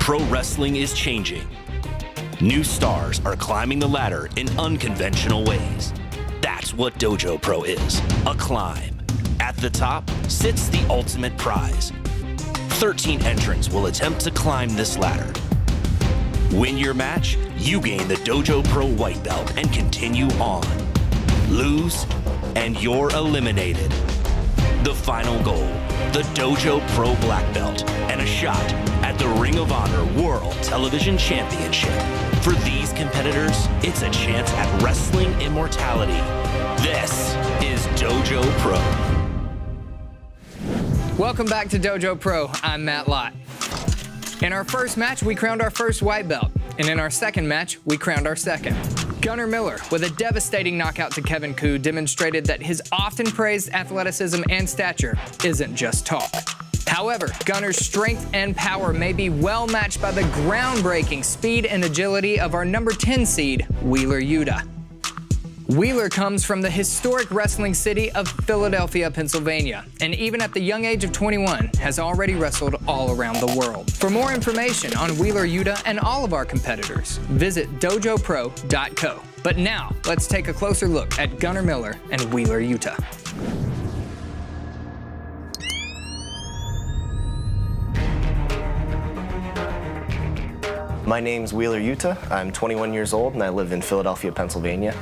Pro wrestling is changing. New stars are climbing the ladder in unconventional ways. That's what Dojo Pro is, a climb. At the top sits the ultimate prize. 13 entrants will attempt to climb this ladder. Win your match, you gain the Dojo Pro White Belt and continue on. Lose, and you're eliminated. The final goal, the Dojo Pro Black Belt, and a shot at the Ring of Honor World Television Championship. For these competitors, it's a chance at wrestling immortality. This is Dojo Pro. Welcome back to Dojo Pro. I'm Matt Lott. In our first match, we crowned our first white belt, and in our second match, we crowned our second. Gunnar Miller, with a devastating knockout to Kevin Koo, demonstrated that his often praised athleticism and stature isn't just talk. However, Gunnar's strength and power may be well matched by the groundbreaking speed and agility of our number 10 seed, Wheeler Yuta. Wheeler comes from the historic wrestling city of Philadelphia, Pennsylvania, and even at the young age of 21, has already wrestled all around the world. For more information on Wheeler Yuta and all of our competitors, visit dojopro.co. But now, let's take a closer look at Gunnar Miller and Wheeler Yuta. My name's Wheeler Yuta. I'm 21 years old and I live in Philadelphia, Pennsylvania.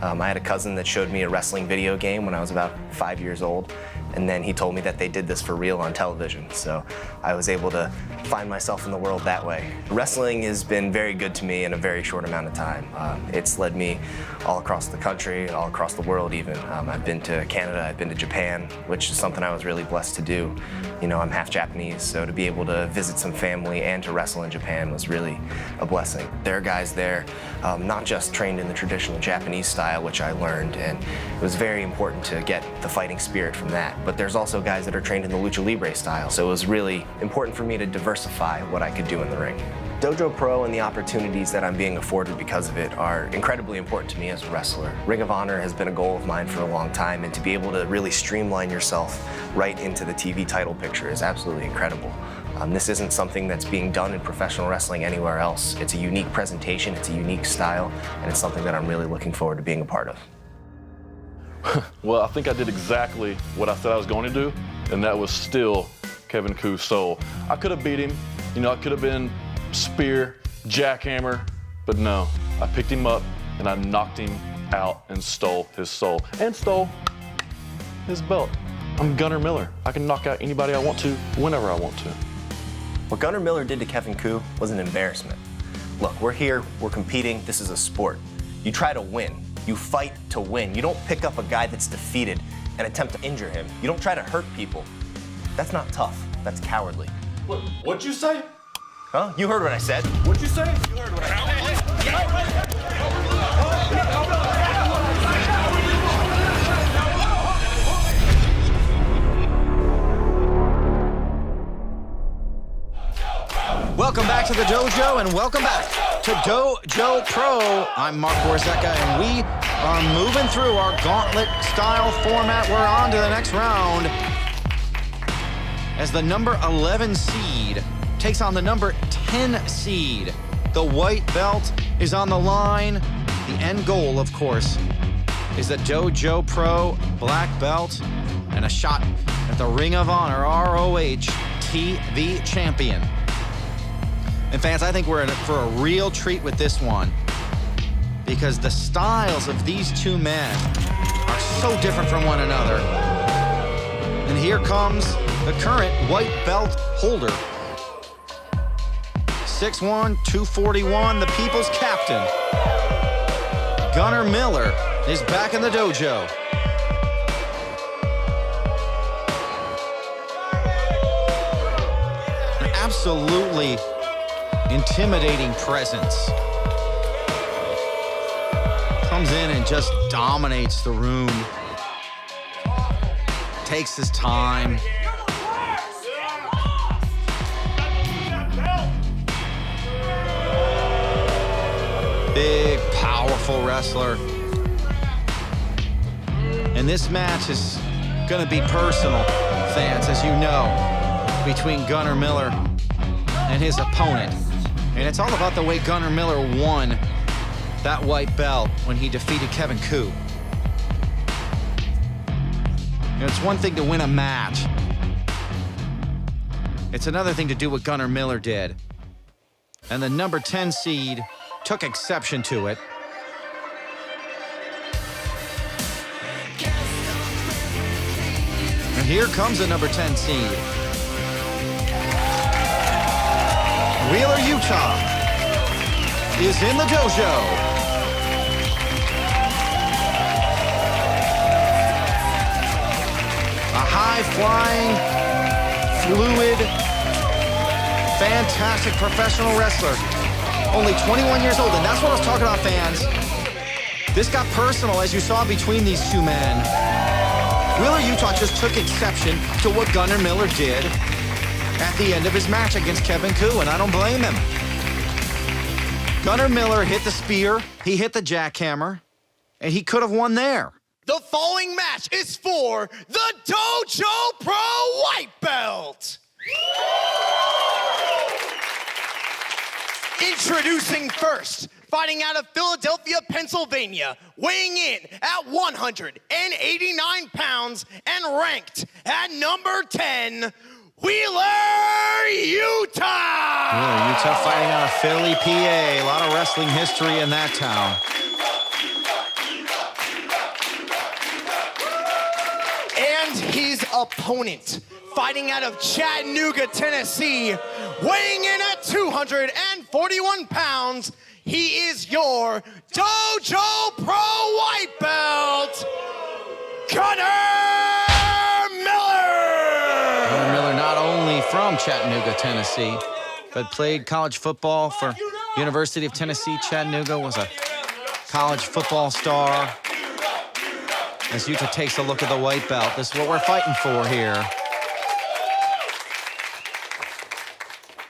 I had a cousin that showed me a wrestling video game when I was about 5 years old, and then he told me that they did this for real on television, so I was able to find myself in the world that way. Wrestling has been very good to me in a very short amount of time. It's led me all across the country, all across the world even. I've been to Canada, I've been to Japan, which is something I was really blessed to do. You know, I'm half Japanese, so to be able to visit some family and to wrestle in Japan was really a blessing. There are guys there, not just trained in the traditional Japanese style, which I learned, and it was very important to get the fighting spirit from that. But there's also guys that are trained in the Lucha Libre style, so it was really important for me to diversify what I could do in the ring. Dojo Pro and the opportunities that I'm being afforded because of it are incredibly important to me as a wrestler. Ring of Honor has been a goal of mine for a long time, and to be able to really streamline yourself right into the TV title picture is absolutely incredible. This isn't something that's being done in professional wrestling anywhere else. It's a unique presentation, it's a unique style, and it's something that I'm really looking forward to being a part of. Well, I think I did exactly what I said I was going to do, and that was still Kevin Koo's soul. I could have beat him, you know, I could have been spear, jackhammer, but no, I picked him up and I knocked him out and stole his soul and stole his belt. I'm Gunnar Miller. I can knock out anybody I want to, whenever I want to. What Gunnar Miller did to Kevin Koo was an embarrassment. Look, we're here, we're competing, this is a sport. You try to win, you fight to win. You don't pick up a guy that's defeated and attempt to injure him. You don't try to hurt people. That's not tough, that's cowardly. What'd you say? Huh? You heard what I said. What'd you say? You heard what I said. Welcome back to the dojo and welcome back to Dojo Pro. I'm Mark Borzeka and we are moving through our gauntlet style format. We're on to the next round as the number 11 seed takes on the number 10 seed. The white belt is on the line. The end goal, of course, is the Dojo Pro black belt and a shot at the Ring of Honor ROH TV champion. And fans, I think we're in for a real treat with this one because the styles of these two men are so different from one another. And here comes the current white belt holder. 6'1", 241, the people's captain. Gunnar Miller is back in the dojo. An absolutely intimidating presence. Comes in and just dominates the room. Takes his time. Big, powerful wrestler. And this match is gonna be personal, fans, as you know, between Gunnar Miller and his opponent. And it's all about the way Gunnar Miller won that white belt when he defeated Kevin Koo. You know, it's one thing to win a match. It's another thing to do what Gunnar Miller did. And the number 10 seed took exception to it. And here comes the number 10 seed. Wheeler, Yuta is in the dojo. A high-flying, fluid, fantastic professional wrestler. Only 21 years old, and that's what I was talking about, fans. This got personal, as you saw between these two men. Wheeler Yuta just took exception to what Gunnar Miller did at the end of his match against Kevin Koo, and I don't blame him. Gunnar Miller hit the spear, he hit the jackhammer, and he could have won there. The following match is for the Dojo Pro White Belt. Introducing first, fighting out of Philadelphia, Pennsylvania, weighing in at 189 pounds and ranked at number 10, Wheeler Yuta! Wheeler Yuta fighting out of Philly, PA. A lot of wrestling history in that town. And his opponent, fighting out of Chattanooga, Tennessee, weighing in at 241 pounds, he is your Dojo Pro White Belt, Gunnar Miller! Gunnar Miller not only from Chattanooga, Tennessee, but played college football for University of Tennessee, Chattanooga, was a college football star. As Yuta takes a look at the white belt, this is what we're fighting for here.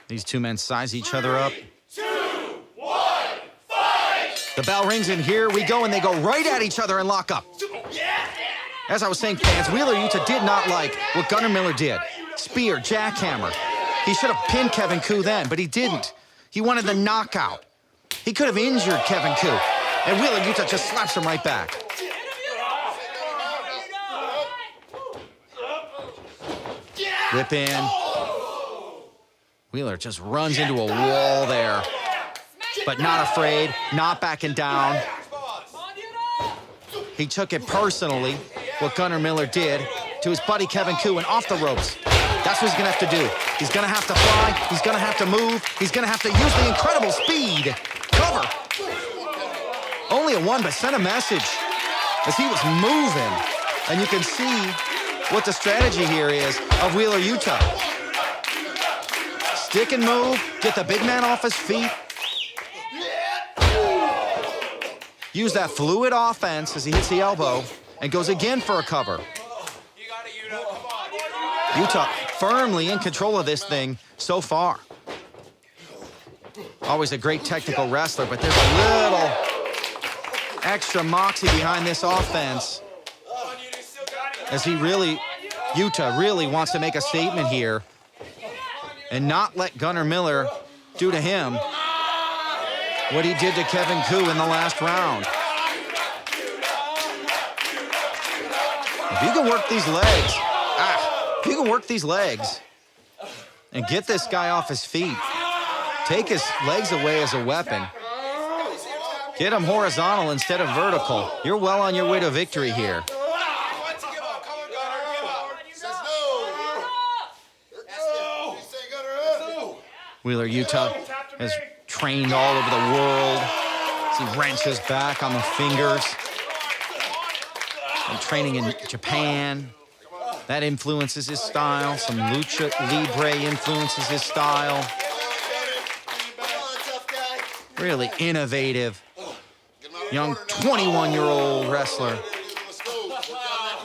These two men size each other up. 3, 2, 1, fight! The bell rings, and here we go, and they go right at each other and lock up. As I was saying, fans, Wheeler Yuta did not like what Gunnar Miller did. Spear, jackhammer. He should have pinned Kevin Koo then, but he didn't. He wanted the knockout. He could have injured Kevin Koo, and Wheeler Yuta just slaps him right back. Whip in. Wheeler just runs into a wall there, but not afraid, not backing down. He took it personally, what Gunnar Miller did to his buddy Kevin Koo, and off the ropes. That's what he's gonna have to do. He's gonna have to fly, he's gonna have to move, he's gonna have to use the incredible speed. Cover. Only a one, but sent a message as he was moving. And you can see what the strategy here is of Wheeler Yuta. Stick and move, get the big man off his feet. Use that fluid offense as he hits the elbow and goes again for a cover. Yuta firmly in control of this thing so far. Always a great technical wrestler, but there's a little extra moxie behind this offense as Yuta really wants to make a statement here and not let Gunnar Miller do to him what he did to Kevin Koo in the last round. If you can work these legs, if you can work these legs and get this guy off his feet, take his legs away as a weapon, get him horizontal instead of vertical, you're well on your way to victory here. Wheeler Yuta has trained all over the world as he wrenches back on the fingers. And training in Japan, that influences his style. Some lucha libre influences his style. Really innovative, young 21-year-old wrestler.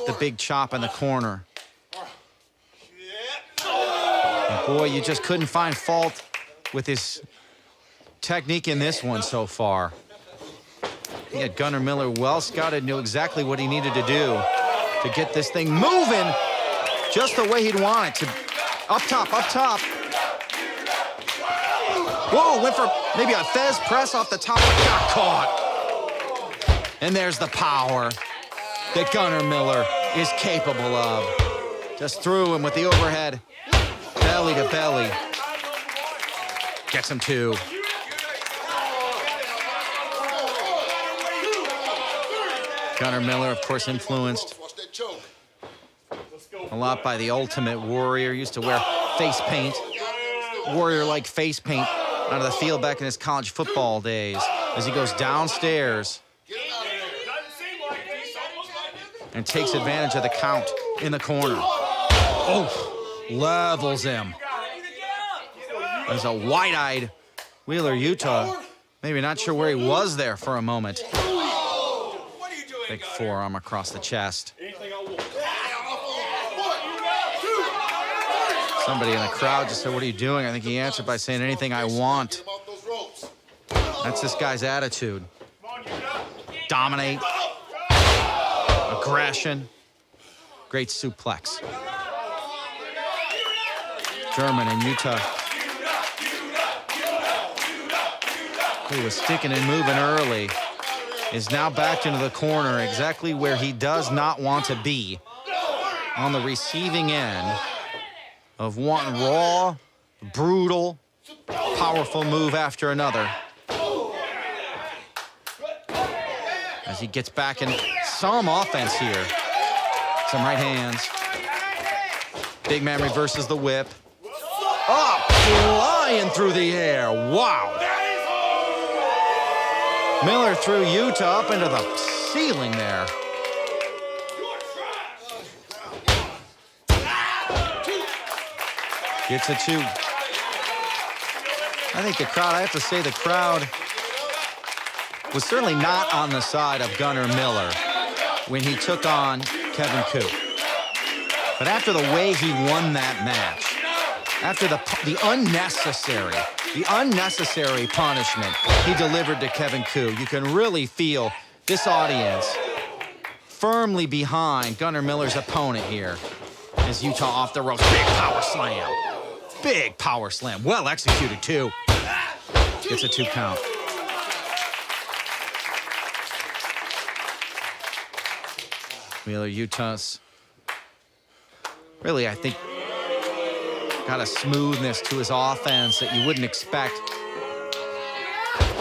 The big chop in the corner. And boy, you just couldn't find fault with his technique in this one so far. He had Gunnar Miller well scouted, knew exactly what he needed to do to get this thing moving just the way he'd want it to. Up top, up top. Whoa, went for maybe a Fez press off the top, but got caught. And there's the power that Gunnar Miller is capable of. Just threw him with the overhead, belly to belly. Gets him 2. Gunnar Miller, of course, influenced a lot by the Ultimate Warrior. Used to wear face paint, warrior-like face paint out of the field back in his college football days. As he goes downstairs and takes advantage of the count in the corner. Oh, levels him. There's a wide-eyed Wheeler Yuta. Maybe not sure where he was there for a moment. Big forearm across the chest. Somebody in the crowd just said, "What are you doing?" I think he answered by saying, "Anything I want." That's this guy's attitude. Dominate. Aggression. Great suplex. German and Yuta, who was sticking and moving early, is now backed into the corner exactly where he does not want to be, on the receiving end of one raw, brutal, powerful move after another. As he gets back in some offense here. Some right hands. Big man reverses the whip. Oh, flying through the air. Wow. Miller threw Yuta up into the ceiling there. Gets a 2. I think the crowd, I have to say the crowd was certainly not on the side of Gunnar Miller when he took on Kevin Koo. But after the way he won that match, after the unnecessary punishment he delivered to Kevin Koo, you can really feel this audience firmly behind Gunnar Miller's opponent here. As Yuta off the ropes, big power slam. Big power slam, well executed too. Gets a 2 count. Wheeler Yuta's really, I think, got a smoothness to his offense that you wouldn't expect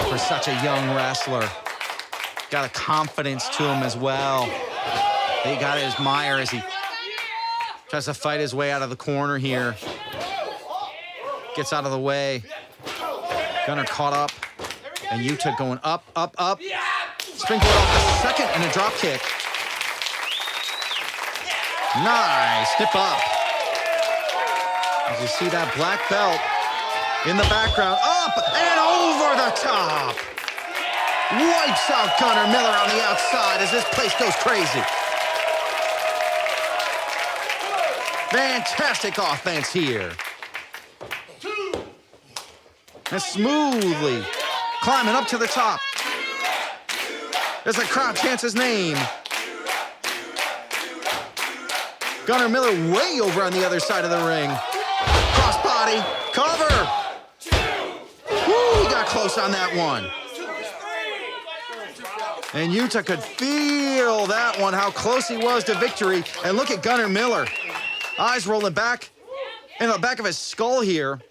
for such a young wrestler. Got a confidence to him as well that you got to admire as he tries to fight his way out of the corner here. Gets out of the way. Gunnar caught up. And Yuta going up, up, up. Springboard off the second and a drop kick. Nice, step up. As you see that black belt in the background, up and over the top. Wipes out Gunnar Miller on the outside as this place goes crazy. Fantastic offense here. And smoothly climbing up to the top. As the crowd chants his name. Gunnar Miller way over on the other side of the ring. Crossbody, cover. Woo, he got close on that one. And Yuta could feel that one, how close he was to victory. And look at Gunnar Miller. Eyes rolling back in the back of his skull here.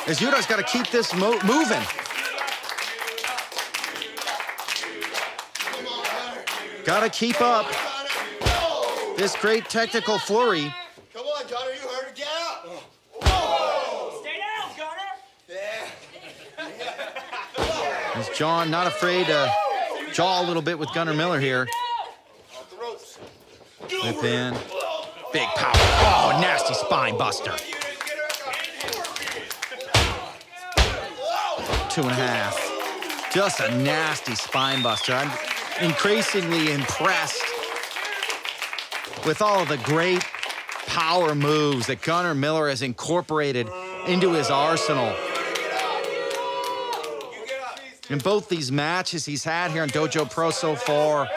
As Yuta's got to keep this moving. Got to keep up this great technical flurry. Come on, Gunnar, you heard it. Get up. Stay down, Gunnar. As John not afraid to jaw a little bit with Gunnar Miller here. Off the ropes. Whip in. Big power. Oh, nasty spine buster. 2.5. Just a nasty spine buster. I'm increasingly impressed with all of the great power moves that Gunnar Miller has incorporated into his arsenal. In both these matches he's had here on Dojo Pro so far,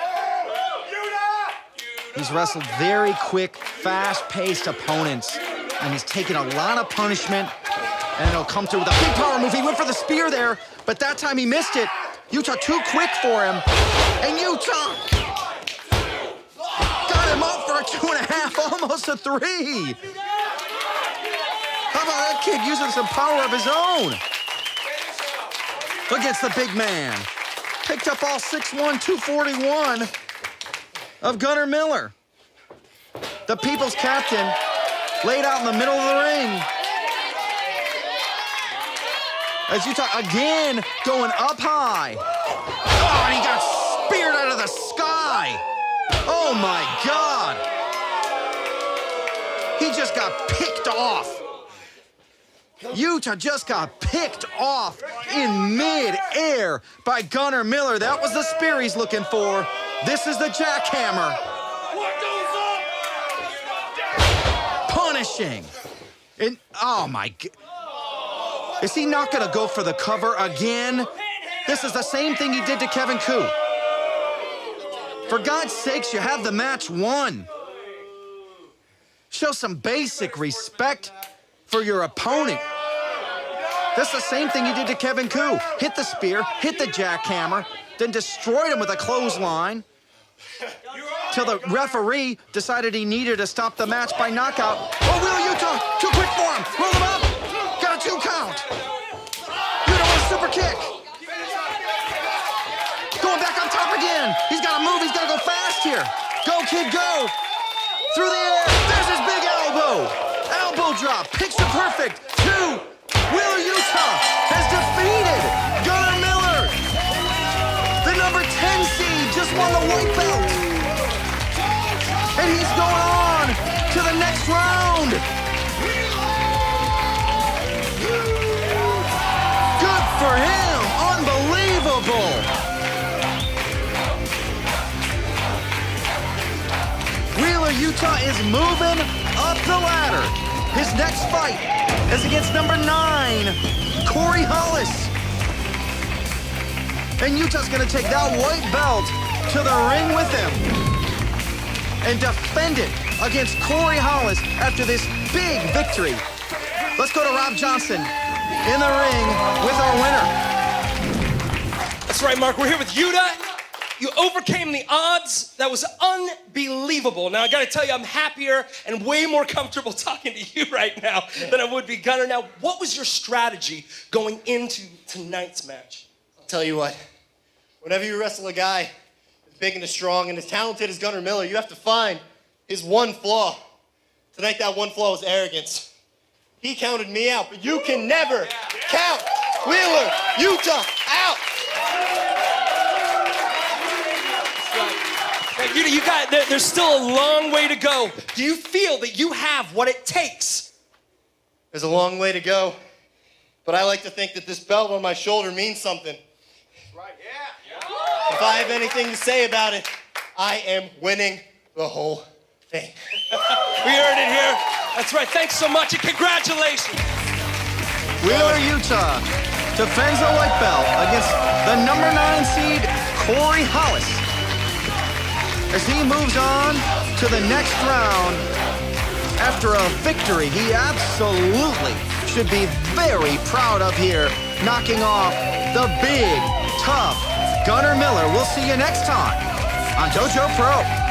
he's wrestled very quick, fast-paced opponents, and he's taken a lot of punishment And he'll come through with a big power move. He went for the spear there, but that time he missed it. Yuta too quick for him. And Yuta got him up for a 2.5, almost a 3. How about that kid using some power of his own against the big man? Picked up all 6'1", 241 of Gunnar Miller. The People's Captain laid out in the middle of the ring. As Yuta again going up high. Oh, and he got speared out of the sky. Oh my God. He just got picked off. Yuta just got picked off in mid-air by Gunnar Miller. That was the spear he's looking for. This is the jackhammer. Punishing. And, oh my God. Is he not gonna go for the cover again? This is the same thing he did to Kevin Koo. For God's sakes, you have the match won. Show some basic respect for your opponent. That's the same thing he did to Kevin Koo. Hit the spear, hit the jackhammer, then destroyed him with a clothesline. Till the referee decided he needed to stop the match by knockout. Oh, Will Yuta, too quick for him. Roll him up. Got a 2 count. Yuta with a super kick. Going back on top again. He's got to move. He's got to go fast here. Go, kid, go. Through the air. There's his big elbow. Elbow drop. Picture perfect. 2. Will Yuta has defeated Gunnar Miller. The number 10 seed just won the white belt. And he's going on to the next round. Good for him. Unbelievable. Wheeler Yuta is moving up the ladder. His next fight is against number 9, Corey Hollis. And Yuta's gonna take that white belt to the ring with him and defend it against Corey Hollis after this big victory. Let's go to Rob Johnson in the ring with our winner. That's right, Mark. We're here with Yuta. You overcame the odds. That was unbelievable. Now, I got to tell you, I'm happier and way more comfortable talking to you right now than I would be Gunnar. Now, what was your strategy going into tonight's match? I'll tell you what. Whenever you wrestle a guy as big and as strong and as talented as Gunnar Miller, you have to find his one flaw. Tonight, that one flaw was arrogance. He counted me out, but you can never count Wheeler Yuta out. Yuta, there's still a long way to go. Do you feel that you have what it takes? There's a long way to go, but I like to think that this belt on my shoulder means something. Right, yeah. If I have anything to say about it, I am winning the whole thing. We heard it here. That's right. Thanks so much and congratulations. Wheeler Yuta defends the white belt against the number 9 seed, Corey Hollis. As he moves on to the next round after a victory he absolutely should be very proud of here, knocking off the big, tough Gunnar Miller. We'll see you next time on Dojo Pro.